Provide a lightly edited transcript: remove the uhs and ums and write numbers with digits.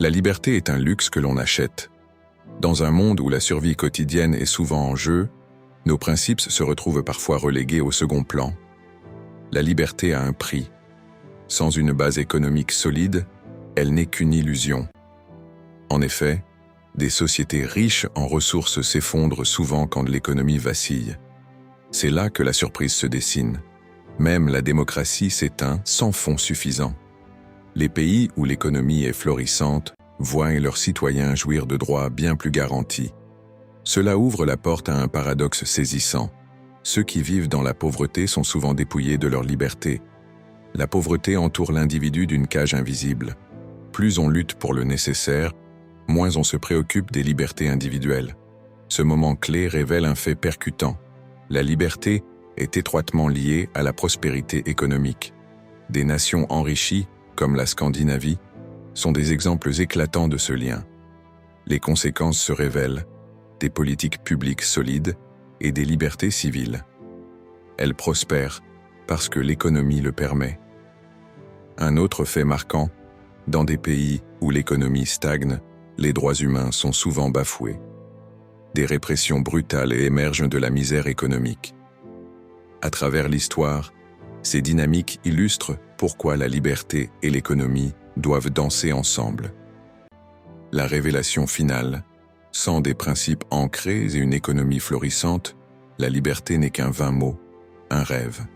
La liberté est un luxe que l'on achète. Dans un monde où la survie quotidienne est souvent en jeu, nos principes se retrouvent parfois relégués au second plan. La liberté a un prix. Sans une base économique solide, elle n'est qu'une illusion. En effet, des sociétés riches en ressources s'effondrent souvent quand l'économie vacille. C'est là que la surprise se dessine. Même la démocratie s'éteint sans fonds suffisants. Les pays où l'économie est florissante voient leurs citoyens jouir de droits bien plus garantis. Cela ouvre la porte à un paradoxe saisissant. Ceux qui vivent dans la pauvreté sont souvent dépouillés de leur liberté. La pauvreté entoure l'individu d'une cage invisible. Plus on lutte pour le nécessaire, moins on se préoccupe des libertés individuelles. Ce moment clé révèle un fait percutant. La liberté est étroitement liée à la prospérité économique. Des nations enrichies, comme la Scandinavie, sont des exemples éclatants de ce lien. Les conséquences se révèlent, des politiques publiques solides et des libertés civiles. Elles prospèrent parce que l'économie le permet. Un autre fait marquant, dans des pays où l'économie stagne, les droits humains sont souvent bafoués. Des répressions brutales émergent de la misère économique. À travers l'histoire, ces dynamiques illustrent pourquoi la liberté et l'économie doivent danser ensemble. La révélation finale, sans des principes ancrés et une économie florissante, la liberté n'est qu'un vain mot, un rêve.